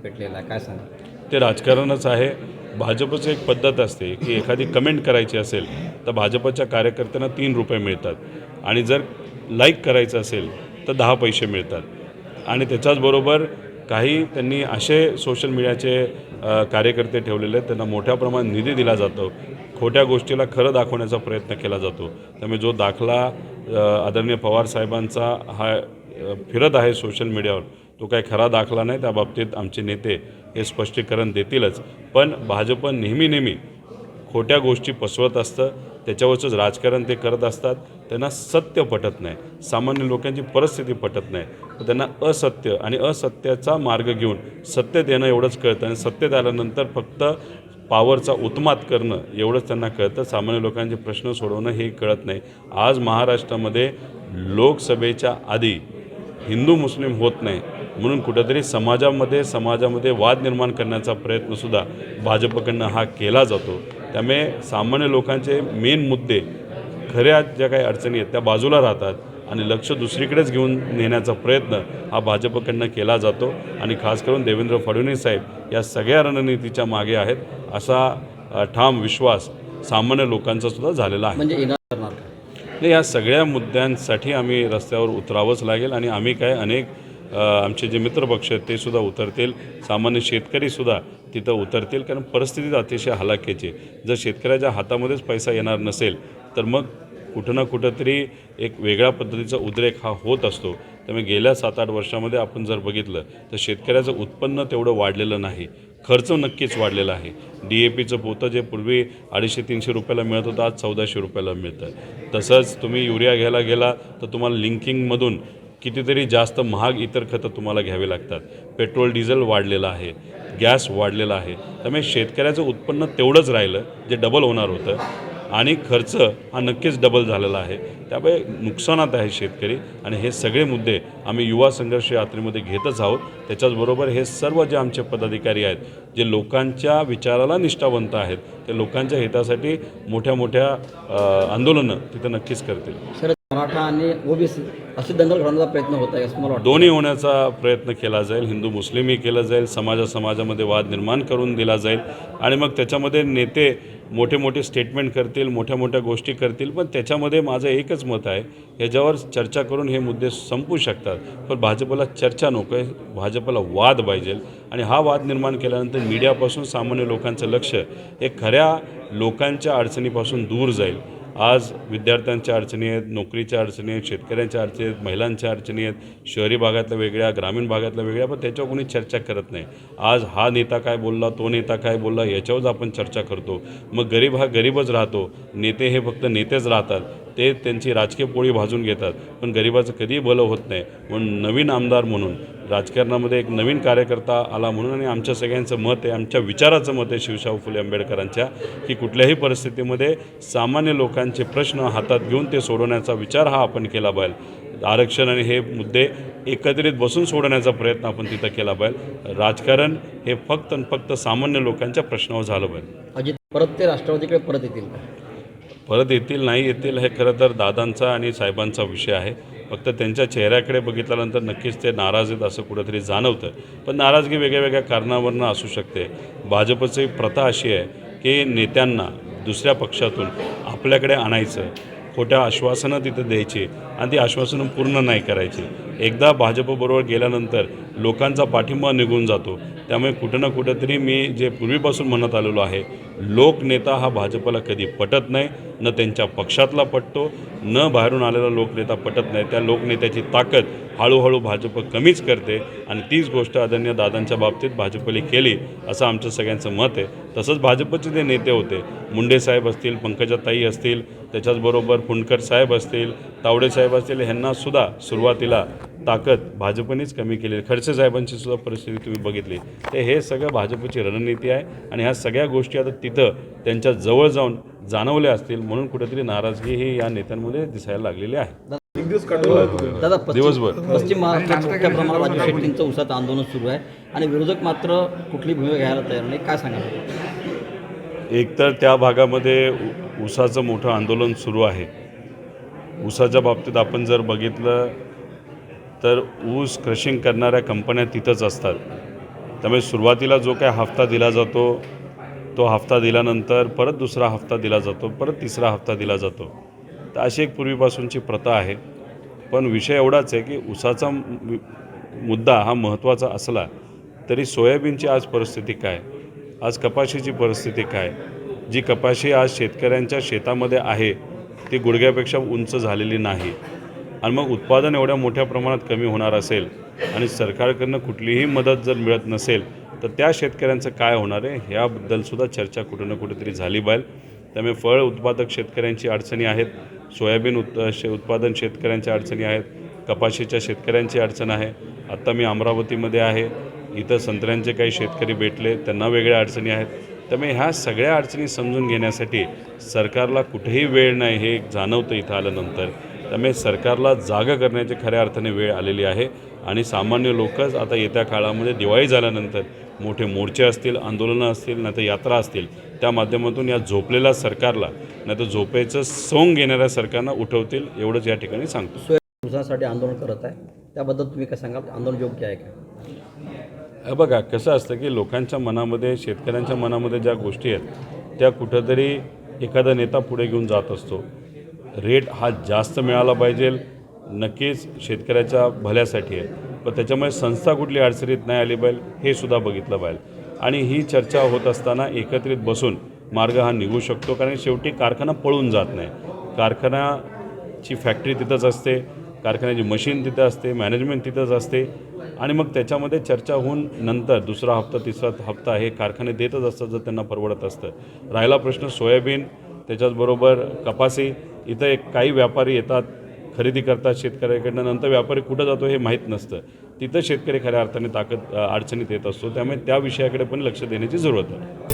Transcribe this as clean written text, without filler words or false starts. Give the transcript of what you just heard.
पेटलेला आहे, काय सांगा? ते राजकारणच आहे. भाजपची एक पद्धत असते की एखादी कमेंट करायची असेल तर भाजपच्या कार्यकर्त्यांना ₹3 मिळतात आणि जर लाईक करायचं असेल तर 10 पैसे मिळतात. आणि त्याच्याचबरोबर काही त्यांनी असे सोशल मीडियाचे कार्यकर्ते ठेवलेले आहेत, त्यांना मोठ्या प्रमाणात निधी दिला जातो. खोट्या गोष्टीला खरं दाखवण्याचा प्रयत्न केला जातो. त्यामुळे जो दाखला आदरणीय पवारसाहेबांचा हा फिरत आहे सोशल मीडियावर, तो काही खरा दाखला नाही. त्या बाबतीत आमचे नेते हे स्पष्टीकरण देतीलच. पण भाजप नेहमी खोट्या गोष्टी पसरवत असतं, त्याच्यावरचंच राजकारण ते करत असतात. त्यांना सत्य पटत नाही, सामान्य लोकांची परिस्थिती पटत नाही, तर त्यांना असत्य आणि असत्याचा मार्ग घेऊन सत्तेत येणं एवढंच कळतं. आणि सत्तेत आल्यानंतर फक्त पॉवरचा उत्मात करणं एवढंच त्यांना कळतं. सामान्य लोकांचे प्रश्न सोडवणं हे कळत नाही. आज महाराष्ट्रामध्ये लोकसभेच्या आधी हिंदू मुस्लिम होत नाही म्हणून कुठंतरी समाजामध्ये वाद निर्माण करण्याचा प्रयत्नसुद्धा भाजपकडनं हा केला जातो. त्यामुळे सामान्य लोकांचे मेन मुद्दे, खऱ्या ज्या काही अडचणी आहेत त्या बाजूला राहतात आणि लक्ष दुसरीकडेच घेऊन नेण्याचा प्रयत्न हा भाजपकडनं केला जातो. आणि खास करून देवेंद्र फडणवीस साहेब या सगळ्या रणनीतीच्या मागे आहेत असा ठाम विश्वास सामान्य लोकांचासुद्धा झालेला आहे. म्हणजे येणार करणार का? नाही, या सगळ्या मुद्द्यांसाठी आम्ही रस्त्यावर उतरावंच लागेल. आणि आम्ही काय अनेक आमचे जे मित्रपक्ष आहेत ते सुद्धा उतरतील, सामान्य शेतकरीसुद्धा तिथं उतरतील. कारण परिस्थिती अतिशय हलाखीची. जर शेतकऱ्याच्या हातामध्येच पैसा येणार नसेल तर मग कुठं ना कुठंतरी एक वेगळ्या पद्धतीचा उद्रेक हा होत असतो. त्यामुळे गेल्या 7-8 वर्षामध्ये आपण जर बघितलं तर शेतकऱ्याचं उत्पन्न तेवढं वाढलेलं नाही, खर्च नक्कीच वाढलेला आहे. DAPचं पोतं जे पूर्वी 250-300 रुपयाला मिळत होतं आज 1400 रुपयाला मिळतं. तसंच तुम्ही युरिया घ्यायला गेला तर तुम्हाला लिंकिंगमधून कितीतरी जास्त महाग इतर खतं तुम्हाला घ्यावी लागतात. पेट्रोल डिझेल वाढलेलं आहे, गॅस वाढलेला आहे. त्यामुळे शेतकऱ्याचं उत्पन्न तेवढंच राहिलं जे डबल होणार होतं आणि खर्च हा नक्कीच डबल झालेला आहे. त्यामुळे नुकसानात आहे शेतकरी. आणि हे सगळे मुद्दे आम्ही युवा संघर्ष यात्रेमध्ये घेतच आहोत. त्याच्याचबरोबर हे सर्व जे आमचे पदाधिकारी आहेत, जे लोकांच्या विचाराला निष्ठावंत आहेत, ते लोकांच्या हितासाठी मोठ्या आंदोलनं तिथं नक्कीच करतील. सर, मराठा आणि ओबीसी असे दंगल घडवण्याचा प्रयत्न होत आहे असं मला वाटतं? दोन्ही होण्याचा प्रयत्न केला जाईल. हिंदू मुस्लिमही केलं जाईल, समाजामध्ये वाद निर्माण करून दिला जाईल. आणि मग त्याच्यामध्ये नेते मोठे स्टेटमेंट करतील, मोठ्या गोष्टी करतील. पण त्याच्यामध्ये माझं एकच मत आहे, याच्यावर चर्चा करून हे मुद्दे संपू शकतात. पण भाजपला चर्चा नको आहे, भाजपला वाद पाहिजे. आणि हा वाद निर्माण केल्यानंतर मीडियापासून सामान्य लोकांचं लक्ष हे खऱ्या लोकांच्या अडचणीपासून दूर जाईल. आज विद्यार्थ्यांच्या अडचणी आहेत, नोकरीच्या अडचणी आहेत, शेतकऱ्यांच्या अडचणी आहेत, महिलांच्या अडचणी आहेत, शहरी भागातल्या वेगळ्या, ग्रामीण भागातल्या वेगळ्या. पण त्याच्यावर कोणी चर्चा करत नाही. आज हा नेता काय बोलला, तो नेता काय बोलला, याच्यावरच आपण चर्चा करतो. मग गरीब हा गरीबच राहतो, नेते हे फक्त नेतेच राहतात. ते त्यांची राजकीय पोळी भाजून घेतात, पण गरिबाचं कधीही भलं होत नाही. म्हणून नवीन आमदार म्हणून राजकारणामध्ये एक नवीन कार्यकर्ता आला म्हणून, आणि आमच्या सगळ्यांचं मत आहे, आमच्या विचाराचं मत आहे शिवशाहू फुले आंबेडकरांच्या, की कुठल्याही परिस्थितीमध्ये सामान्य लोकांचे प्रश्न हातात घेऊन ते सोडवण्याचा विचार हा आपण केला पाहिजे. आरक्षण आणि हे मुद्दे एकत्रित बसून सोडवण्याचा प्रयत्न आपण तिथं केला पाहिजे. राजकारण हे फक्त सामान्य लोकांच्या प्रश्नावर झालं पाहिजे. अजित परत ते राष्ट्रवादीकडे परत येतील का? परत येतील नाही येतील हे खरं तर दादांचा आणि साहेबांचा विषय आहे. फक्त त्यांच्या चेहऱ्याकडे बघितल्यानंतर नक्कीच ते नाराज आहेत असं कुठंतरी जाणवतं. पण नाराजगी वेगळ्या कारणावरनं असू शकते. भाजपची प्रथा अशी आहे की नेत्यांना दुसऱ्या पक्षातून आपल्याकडे आणायचं, खोट्या आश्वासनं तिथं द्यायची आणि ती आश्वासनं पूर्ण नाही करायची. एकदा भाजपबरोबर गेल्यानंतर लोकांचा पाठिंबा निघून जातो. त्यामुळे कुठं ना कुठंतरी मी जे पूर्वीपासून म्हणत आलेलो आहे, लोकनेता हा भाजपला कधी पटत नाही, न त्यांच्या पक्षातला पटतो, न बाहेरून आलेला लोकनेता पटत नाही. त्या लोकनेत्याची ताकद हळूहळू भाजप कमीच करते. आणि तीच गोष्ट आदरणीय दादांच्या बाबतीत भाजपने केली असं आमचं सगळ्यांचं मत आहे. तसंच भाजपचे जे नेते होते, मुंडे साहेब असतील, पंकजाताई असतील, त्याच्याचबरोबर फुंडकर साहेब असतील, तावडे साहेब असतील, ह्यांनासुद्धा सुरुवातीला ताकद भाजपनेच कमी केली. खडसे साहेबांची सुद्धा परिस्थिती तुम्ही बघितली. तर हे सगळं भाजपची रणनीती आहे. आणि ह्या सगळ्या गोष्टी आता तिथं त्यांच्या जवळ जाऊन जाणवल्या असतील, म्हणून कुठेतरी नाराजगी ही या नेत्यांमध्ये दिसायला लागलेली आहे. दादा, दिवसभर पश्चिम महाराष्ट्रात मोठ्या प्रमाणात राजू शेट्टींचं उसाचं आंदोलन सुरू आहे आणि विरोधक मात्र कुठली भूमिका घ्यायला तयार नाही, काय सांगा? एकतर त्या भागामध्ये ऊसाचं मोठं आंदोलन सुरू आहे. ऊसाच्या बाबतीत आपण जर बघितलं तर ऊस क्रशिंग करणाऱ्या कंपन्या तिथंच असतात. त्यामुळे सुरुवातीला जो काय हप्ता दिला जातो तो हप्ता दिल्यानंतर परत दुसरा हप्ता दिला जातो, परत तिसरा हप्ता दिला जातो. तर अशी एक पूर्वीपासूनची प्रथा आहे. पण विषय एवढाच आहे की ऊसाचा मुद्दा हा महत्त्वाचा असला तरी सोयाबीनची आज परिस्थिती काय, आज कपाशीची परिस्थिती काय, जी कपाशी आज शेतकऱ्यांच्या शेतामध्ये आहे ती गुडघ्यापेक्षा उंच झालेली नाही. आणि मग उत्पादन एवढ्या मोठ्या प्रमाणात कमी होणार असेल आणि सरकारकडनं कुठलीही मदत जर मिळत नसेल तर त्या शेतकऱ्यांचं काय होणार आहे ह्याबद्दलसुद्धा चर्चा कुठं ना कुठेतरी झाली पाहिजे. त्यामुळे फळ उत्पादक शेतकऱ्यांची अडचणी आहेत, सोयाबीन उत्पादन शेतकऱ्यांच्या अडचणी आहेत, कपाशीच्या शेतकऱ्यांची अडचण आहे. आत्ता मी अमरावतीमध्ये आहे, इथं संत्र्यांचे काही शेतकरी भेटले, त्यांना वेगळ्या अडचणी आहेत. त्यामुळे ह्या सगळ्या अडचणी समजून घेण्यासाठी सरकारला कुठेही वेळ नाही हे जाणवतं इथं आल्यानंतर. त्यामुळे सरकारला जागा करण्याची खऱ्या अर्थाने वेळ आलेली आहे आणि सामान्य लोकच आता येत्या काळामध्ये दिवाळी झाल्यानंतर मोठे मोर्चे असतील, आंदोलनं असतील, नाही तर यात्रा असतील, त्या माध्यमातून या झोपलेल्या सरकारला नाही तर झोपेचं सोंग घेणाऱ्या सरकारला उठवतील एवढंच या ठिकाणी सांगतो. सोयाबीन ऊसासाठी आंदोलन करत आहे, त्याबद्दल तुम्ही काय सांगाल? आंदोलन योग्य आहे का? बघा कसं असतं की लोकांच्या मनामध्ये, शेतकऱ्यांच्या मनामध्ये ज्या गोष्टी आहेत त्या कुठंतरी एखादा नेता पुढे घेऊन जात असतो. रेट हा जास्त मिळाला पाहिजे, नक्कीच शेतकऱ्याच्या भल्यासाठी आहे, पण त्याच्यामुळे संस्था कुठली अडचणीत नाही आली पाहिजे हे सुद्धा बघितलं पाहिजे. आणि ही चर्चा होत असताना एकत्रित बसून मार्ग हा निघू शकतो, कारण शेवटी कारखाना पळून जात नाही. कारखान्याची फॅक्टरी तिथंच असते, कारखान्याची मशीन तिथं असते, मॅनेजमेंट तिथंच असते आणि मग त्याच्यामध्ये चर्चा होऊन नंतर दुसरा हप्ता, तिसरा हप्ता हे कारखाने देतच असतात जर त्यांना परवडत असतं. राहिला प्रश्न सोयाबीन, त्याच्याचबरोबर कपासी, इथं एक काही व्यापारी येतात, खरेदी करतात शेतकऱ्याकडनं, नंतर व्यापारी कुठं जातो हे माहीत नसतं. तिथं शेतकरी खऱ्या अर्थाने अडचणीत येत असतो. त्यामुळे त्या विषयाकडे पण लक्ष देण्याची जरूरत आहे.